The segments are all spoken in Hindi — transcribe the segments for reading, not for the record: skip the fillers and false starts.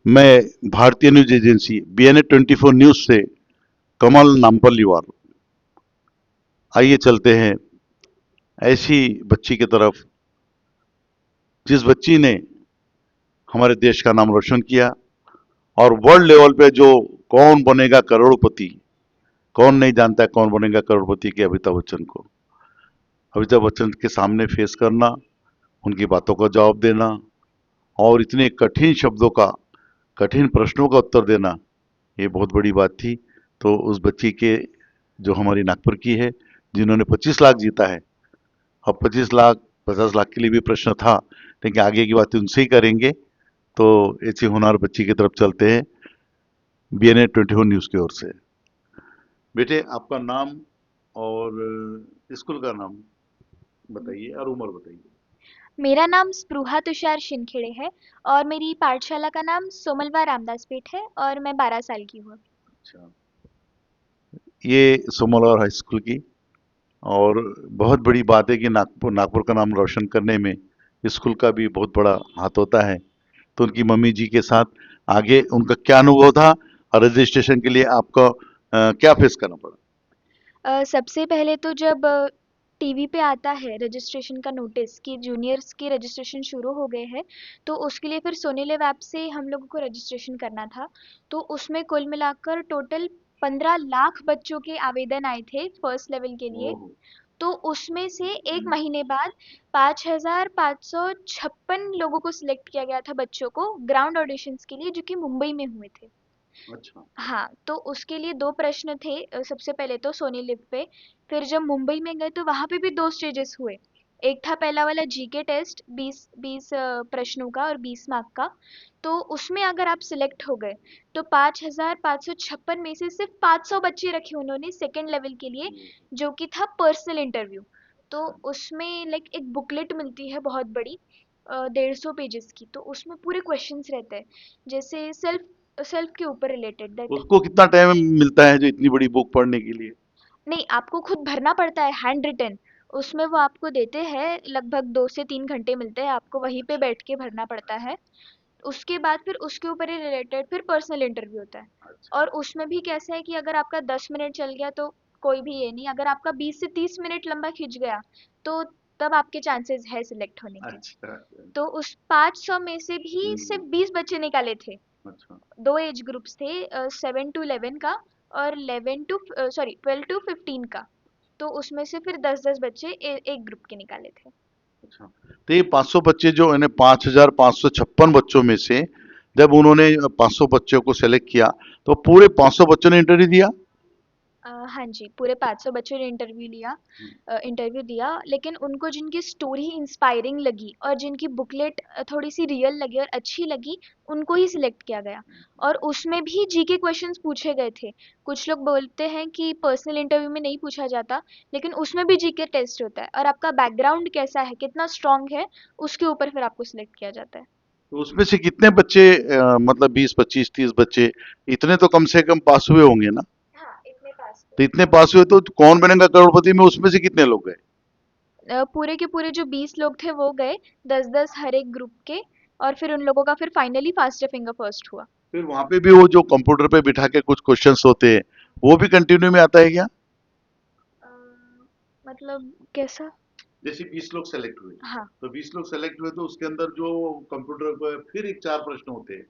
मैं भारतीय न्यूज एजेंसी BNA 24 न्यूज से कमल नामपल्लीवाल। आइए चलते हैं ऐसी बच्ची की तरफ जिस बच्ची ने हमारे देश का नाम रोशन किया और वर्ल्ड लेवल पे जो कौन बनेगा करोड़पति, कौन नहीं जानता है कौन बनेगा करोड़पति के अमिताभ बच्चन को। अमिताभ बच्चन के सामने फेस करना, उनकी बातों का जवाब देना और इतने कठिन शब्दों का, कठिन प्रश्नों का उत्तर देना, ये बहुत बड़ी बात थी। तो उस बच्ची के, जो हमारी नागपुर की है, जिन्होंने 25 लाख जीता है, अब 25 लाख 50 लाख के लिए भी प्रश्न था, लेकिन आगे की बात उनसे ही करेंगे। तो ऐसी होनहार बच्ची की तरफ चलते हैं BNA 24 न्यूज की ओर से। बेटे, आपका नाम और स्कूल का नाम बताइए और उम्र बताइए। मेरा नाम स्पृहा तुषार शिनखेड़े है और मेरी पाठशाला का नाम सोमलवा रामदास पेठ है और मैं 12 साल की हूँ। अच्छा, ये सोमलवार हाई स्कूल की, और बहुत बड़ी बात है कि नागपुर नागपुर का नाम रोशन करने में स्कूल का भी बहुत बड़ा हाथ होता है। तो उनकी मम्मी जी के साथ आगे उनका क्या अनुभव था और रजिस्ट्रेशन के लिए आपको क्या फेस करना पड़ा? सबसे पहले तो जब टीवी पे आता है रजिस्ट्रेशन का नोटिस कि जूनियर्स की रजिस्ट्रेशन शुरू हो गए हैं, तो उसके लिए फिर सोनी लिव ऐप से हम लोगों को रजिस्ट्रेशन करना था। तो उसमें कुल मिलाकर टोटल 15 लाख बच्चों के आवेदन आए थे फर्स्ट लेवल के लिए। ओह, तो उसमें से एक महीने बाद 5,556 लोगों को सिलेक्ट किया गया था बच्चों को ग्राउंड ऑडिशंस के लिए, जो कि मुंबई में हुए थे। अच्छा। हाँ, तो उसके लिए 2 प्रश्न थे, सबसे पहले तो सोनी लिव पे, फिर जब मुंबई में गए तो वहाँ पे भी 2 स्टेजेस हुए। एक था पहला वाला जीके टेस्ट 20 प्रश्नों का और 20 मार्क का। तो उसमें अगर आप सिलेक्ट हो गए तो 5,556 में से सिर्फ 500 बच्चे रखे उन्होंने सेकंड लेवल के लिए, जो कि था पर्सनल इंटरव्यू। तो उसमें लाइक एक बुकलेट मिलती है बहुत बड़ी, 150 पेजेस की, तो उसमें पूरे क्वेश्चंस रहते हैं, जैसे सेल्फ सेल्फ के ऊपर रिलेटेड दैट। उसको कितना टाइम मिलता है जो इतनी बड़ी बुक पढ़ने के लिए? नहीं, आपको खुद भरना पड़ता है हैंड रिटन। उसमें वो आपको देते हैं, लगभग 2 से 3 घंटे मिलते हैं आपको, वहीं पे बैठ के भरना पड़ता है। उसके बाद फिर उसके ऊपर ही रिलेटेड फिर पर्सनल इंटरव्यू होता है। अच्छा। और उसमें भी कैसा है कि अगर आपका 10 मिनट चल गया तो कोई भी ये नहीं, अगर आपका 20 से 30 मिनट लंबा खिंच गया तो तब आपके चांसेस है सिलेक्ट होने के। अच्छा। तो उस 500 में से भी हम्म। सिर्फ 20 बच्चे निकाले थे। अच्छा। दो एज ग्रुप्स थे, 7 to 11 का और 12 to 15 का। तो उसमें से फिर 10-10 बच्चे एक ग्रुप के निकाले थे। अच्छा, तो ये 500 बच्चे जो इन्हें 5,556 बच्चों में से जब उन्होंने 500 बच्चों को सेलेक्ट किया, तो पूरे 500 बच्चों ने इंटरव्यू दिया? हाँ जी, पूरे 500 बच्चों ने इंटरव्यू दिया, लेकिन उनको जिनकी स्टोरी इंस्पायरिंग लगी और जिनकी बुकलेट थोड़ी सी रियल लगी और अच्छी लगी, उनको ही सिलेक्ट किया गया। और उसमें भी जीके क्वेश्चंस पूछे गए थे। कुछ लोग बोलते हैं कि पर्सनल इंटरव्यू में नहीं पूछा जाता, लेकिन उसमें भी जीके टेस्ट होता है और आपका बैकग्राउंड कैसा है, कितना स्ट्रांग है, उसके ऊपर फिर आपको सिलेक्ट किया जाता है। तो उसमें से कितने बच्चे, मतलब 20 25 30 बच्चे, इतने तो कम से कम पास हुए होंगे ना? हाँ, इतने पास थे। तो इतने पास हुए तो कौन बनेगा करोड़पति में उसमें से कितने लोग गए? पूरे के पूरे जो 20 लोग थे वो गए, 10-10 हर एक ग्रुप के, और फिर उन लोगों का फिर फाइनली फास्टर फिंगर फर्स्ट हुआ। फिर वहां पे भी वो जो कंप्यूटर पे बिठा के कुछ क्वेश्चंस होते हैं, वो भी कंटिन्यू में आता है क्या? अ, मतलब कैसा? जैसे 20 लोग सेलेक्ट हुए, हाँ। तो 20 लोग सेलेक्ट हुए तो उसके अंदर जो कंप्यूटर पर फिर एक 4 प्रश्न होते हैं,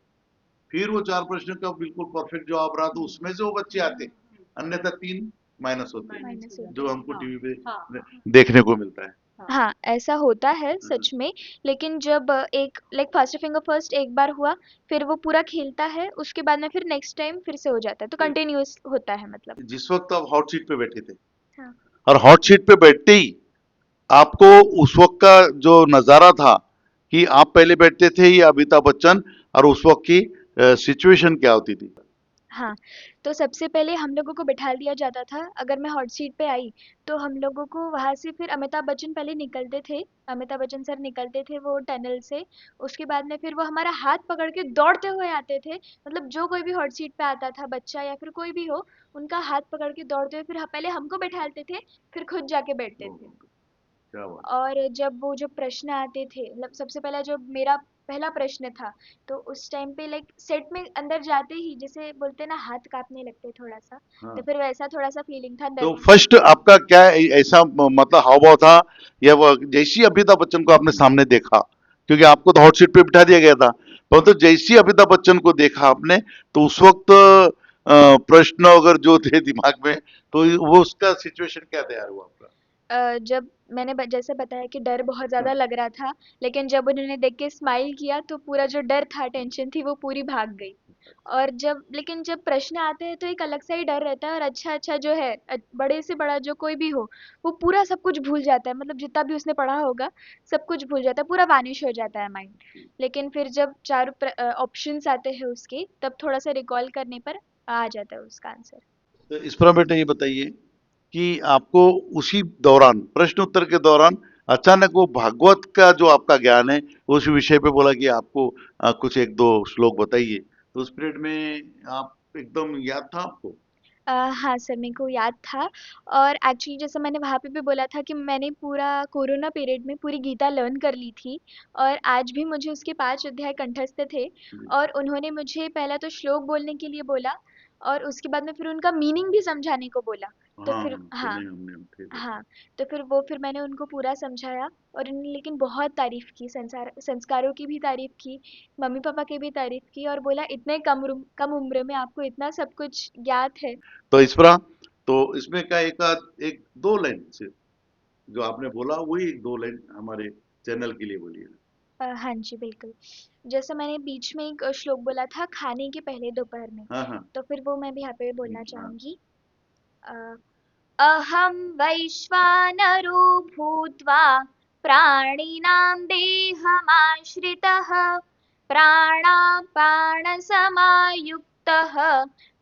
फिर वो 4 प्रश्न का बिल्कुल परफेक्ट जवाब रहा तो उसमें से वो बच्चे आते हैं, अन्यथा 3 माइनस होते हैं, माइनस होते जो हैं। हमको टीवी पे देखने को मिलता है। हाँ, ऐसा होता है हाँ। सच में। लेकिन जब एक लाइक फास्टर फिंगर फर्स्ट एक बार हुआ, फिर वो पूरा खेलता है, उसके बाद में फिर नेक्स्ट टाइम फिर से हो जाता है, तो कंटिन्यूअस होता है मतलब। जिस वक्त आप हॉट सीट पे बैठे थे, हाँ। और हॉट सीट पे बैठते ही आपको उस वक्त का जो नजारा था कि आप पहले बैठते थे या अमिताभ बच्चन, और उस वक्त की सिचुएशन क्या होती थी? हाँ, तो सबसे पहले हम लोगों को बिठा दिया जाता था। अगर मैं हॉट सीट पे आई तो हम लोगों को वहाँ से फिर अमिताभ बच्चन पहले निकलते थे। अमिताभ बच्चन सर निकलते थे वो टनल से। उसके बाद में फिर वो हमारा हाथ पकड़ के दौड़ते हुए आते थे। मतलब जो कोई भी हॉट सीट पे आता था, बच्चा या फिर कोई भी हो, उनका हाथ पकड़ के दौड़ते हुए फिर पहले हमको बैठाते थे, फिर खुद जाके बैठते थे। क्या बात। और जब वो जो प्रश्न आते थे, मतलब सबसे पहला जो मेरा पहला प्रश्न था। तो उस टाइम पे लाइक सेट में अंदर जाते ही जैसे बोलते हैं ना हाथ कांपने लगते थोड़ा सा, तो हाँ। फिर वैसा थोड़ा सा फीलिंग था तो नर्वस। फर्स्ट आपका क्या ऐसा मतलब हाव भाव था, या वो जैसी अमिताभ बच्चन को आपने सामने देखा, क्योंकि आपको तो हॉट सीट पे बिठा दिया गया था, परंतु जैसी अमिताभ बच्चन को देखा आपने, तो उस वक्त प्रश्न अगर जो थे दिमाग में, तो वो उसका सिचुएशन क्या तैयार हुआ आपका? जब मैंने जैसे बताया कि डर बहुत ज़्यादा हाँ। लग रहा था, लेकिन जब उन्होंने देख के स्माइल किया तो पूरा जो डर था, टेंशन थी, वो पूरी भाग गई। और जब प्रश्न आते हैं तो एक अलग सा ही डर रहता है, और अच्छा जो है बड़े से बड़ा जो कोई भी हो, वो पूरा सब कुछ भूल जाता है, मतलब जितना भी उसने पढ़ा होगा सब कुछ भूल जाता है, पूरा वानिश हो जाता है माइंड। लेकिन फिर जब चारों ऑप्शंस आते हैं उसके, तब थोड़ा सा रिकॉल करने पर आ जाता है उसका आंसर। तो इस पर बेटा ये बताइए कि आपको उसी दौरान, प्रश्न उत्तर के दौरान, अचानक वो भागवत का जो आपका ज्ञान है, उस विषय पे बोला कि आपको कुछ एक दो श्लोक बताइए, तो उस पीरियड में आप एकदम याद था आपको? हाँ सर, मेरे को याद था। और एक्चुअली जैसे मैंने वहाँ पे भी बोला था कि मैंने पूरा कोरोना पीरियड में पूरी गीता लर्न कर ली थी, और आज भी मुझे उसके 5 अध्याय कंठस्थ थे। जी। और उन्होंने मुझे पहला तो श्लोक बोलने के लिए बोला, और उसके बाद में फिर उनका मीनिंग भी समझाने को बोला। तो हाँ फिर हाँ, हाँ, सुने हमने, हम थे तो। हाँ, तो फिर मैंने उनको पूरा समझाया। और उन्होंने लेकिन बहुत तारीफ़ की, संस्कारों की भी तारीफ़ की, मम्मी-पापा की भी तारीफ़ की, और बोला इतने कम उम्र में आपको इतना सब कुछ ज्ञात है। तो इस पर तो इसमें क्या एक दो लाइन से जो आपने बोला, वही एक दो लाइन हमारे चैनल के लिए बोलिए। हाँ जी, बिल्कुल। जैसे मैंने बीच में एक श्लोक बोला था खाने के पहले दोपहर में, हाँ हाँ। तो फिर वो मैं भी यहाँ पे बोलना हाँ। चाहूँगी। अ, अहं वैश्वानरो भूत्वा प्राणिनां देहमाश्रितः प्राणापानसमायुक्तः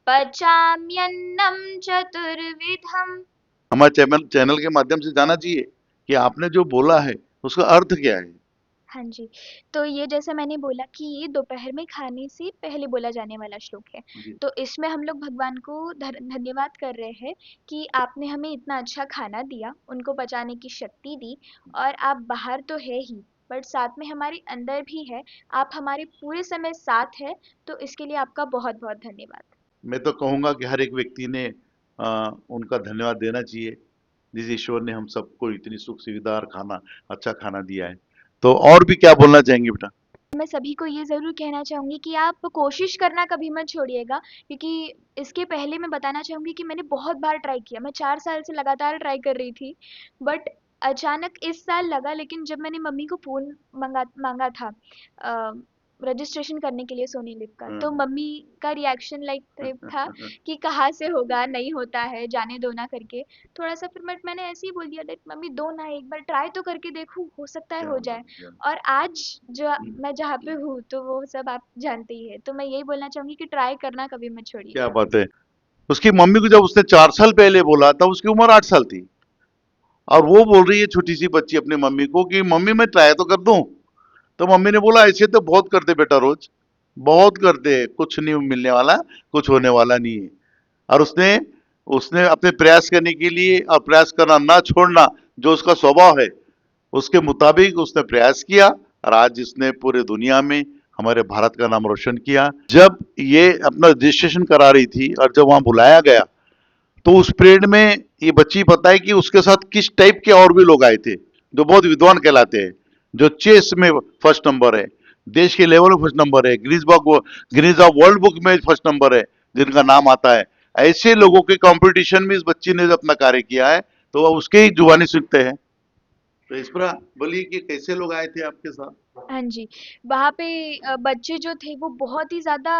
पचाम्यन्नं चतुर्विधम्। हमारे चैनल के माध्यम से जाना चाहिए कि आपने जो बोला है उसका अर्थ क्या है। हाँ जी, तो ये जैसे मैंने बोला कि ये दोपहर में खाने से पहले बोला जाने वाला श्लोक है। जी। तो इसमें हम लोग भगवान को धन्यवाद कर रहे हैं कि आपने हमें इतना अच्छा खाना दिया, उनको पचाने की शक्ति दी, और आप बाहर तो है ही, बट साथ में हमारे अंदर भी है, आप हमारे पूरे समय साथ है, तो इसके लिए आपका बहुत-बहुत धन्यवाद। मैं तो कहूँगा कि हर एक व्यक्ति ने उनका धन्यवाद देना चाहिए, जिस ईश्वर ने हम सबको इतनी सुख सुविधा और खाना, अच्छा खाना दिया है। तो और भी क्या बोलना चाहेंगे बेटा? मैं सभी को ये ज़रूर कहना चाहूँगी कि आप कोशिश करना कभी मत छोड़िएगा, क्योंकि इसके पहले मैं बताना चाहूँगी कि मैंने बहुत बार ट्राई किया, मैं 4 साल से लगातार ट्राई कर रही थी, बट अचानक इस साल लगा। लेकिन जब मैंने मम्मी को फ़ोन मांगा था रजिस्ट्रेशन करने के लिए सोनी लिव का, तो हाँ। मम्मी का रिएक्शन लाइक था कि कहाँ से होगा, नहीं होता है, जाने दो ना करके। थोड़ा सा फिर मैंने ऐसे ही बोल दिया दैट मम्मी दो ना, एक बार ट्राई तो करके देखूँ, हो सकता है क्या हो बात जाए। है, क्या और आज जो बात मैं जहाँ पे हूँ तो वो सब आप जानते ही है, तो मैं यही बोलना चाहूंगी कि ट्राई करना कभी मत क्या छोड़िएगा। बात है। उसकी मम्मी को जब उसने 4 साल पहले बोला तब उसकी उम्र 8 साल थी, और वो बोल रही है छोटी सी बच्ची अपनी मम्मी को कि मम्मी मैं ट्राई तो कर दूं। तो मम्मी ने बोला ऐसे तो बहुत करते बेटा, रोज बहुत करते हैं, कुछ नहीं मिलने वाला, कुछ होने वाला नहीं है। और उसने उसने अपने प्रयास करने के लिए और प्रयास करना ना छोड़ना, जो उसका स्वभाव है, उसके मुताबिक उसने प्रयास किया, और आज इसने पूरे दुनिया में हमारे भारत का नाम रोशन किया। जब ये अपना रजिस्ट्रेशन करा रही थी और जब वहां बुलाया गया, तो उस परेड में ये बच्ची बताए कि उसके साथ किस टाइप के और भी लोग आए थे, जो बहुत विद्वान कहलाते हैं, जो चेस में फर्स्ट नंबर है, देश के लेवल में फर्स्ट नंबर है, गिनीज ऑफ वर्ल्ड बुक में फर्स्ट नंबर है, जिनका नाम आता है। ऐसे लोगों के कंपटीशन में इस बच्ची ने अपना कार्य किया है, तो वह उसके ही जुबानी सीखते हैं। तो इस पर बोलिए कि कैसे लोग आए थे आपके साथ? हाँ जी, वहाँ पे बच्चे जो थे वो बहुत ही ज़्यादा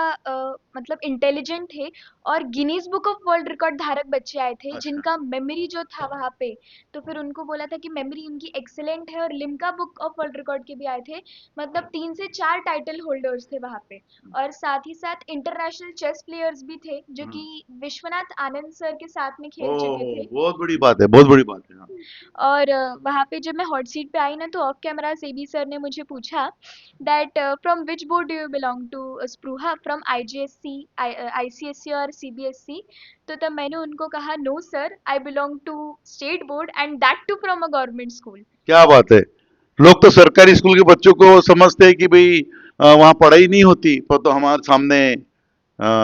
मतलब इंटेलिजेंट थे, और Guinness book of world record धारक बच्चे आए थे अच्छा। जिनका मेमोरी जो था वहाँ पे। तो फिर उनको बोला था कि मेमोरी उनकी एक्सीलेंट है, और Limca book of world record के भी आए थे, मतलब 3 से 4 टाइटल होल्डर्स थे वहाँ पे। और साथ ही साथ इंटरनेशनल चेस प्लेयर्स भी थे जो हाँ। कि विश्वनाथ आनंद सर के साथ में खेल चुके ओह, थे। बहुत बड़ी बात है, बहुत बड़ी बात है। हाँ। और वहाँ पे जब मैं हॉट सीट पे आई ना, तो ऑफ कैमरा सेबी सर ने मुझे पूछा that from which board do you belong to, Spruha, from IGSC, ICSE और सीबीएसई। तो तब मैंने उनको कहा no sir, I belong to state board, and that too from a government school. क्या बात है। लोग तो सरकारी स्कूल के बच्चों को समझते हैं कि भाई वहाँ पढ़ाई नहीं होती, पर तो हमारे सामने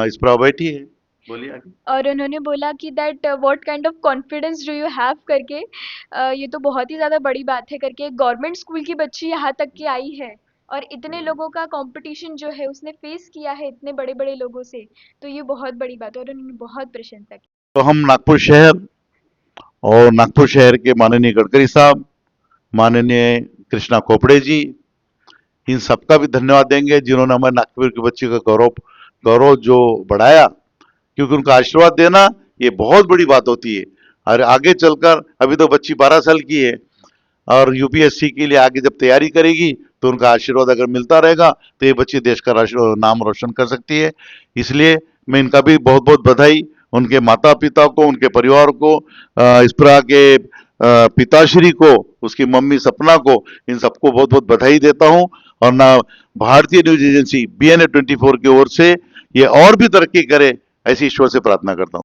इस पर बैठी है। बोलिए आगे। और उन्होंने बोला कि that what kind of confidence do you have करके, ये तो बहुत ही ज़्यादा बड़ी बात है करके, गवर्नमेंट स्कूल की बच्ची यहाँ तक की आई है और इतने लोगों का कंपटीशन जो है उसने फेस किया है इतने बड़े बड़े लोगों से, तो ये बहुत बड़ी बात है और उन्होंने बहुत प्रशंसा की। तो हम नागपुर शहर और नागपुर शहर के माननीय गडकरी साहब, माननीय कृष्णा खोपड़े जी, इन सबका भी धन्यवाद देंगे जिन्होंने हमारे नागपुर के बच्चे का गौरव गौरव जो बढ़ाया, क्योंकि उनका आशीर्वाद देना ये बहुत बड़ी बात होती है। और आगे चलकर, अभी तो बच्ची 12 साल की है और यूपीएससी के लिए आगे जब तैयारी करेगी तो उनका आशीर्वाद अगर मिलता रहेगा तो ये बच्ची देश का नाम रोशन कर सकती है। इसलिए मैं इनका भी बहुत बहुत बधाई, उनके माता पिता को, उनके परिवार को, इस्प्रा के पिताश्री को, उसकी मम्मी सपना को, इन सबको बहुत बहुत बधाई देता हूँ। और ना भारतीय न्यूज एजेंसी BNA 24 की ओर से ये और भी तरक्की करे, ऐसी ईश्वर से प्रार्थना करता हूँ।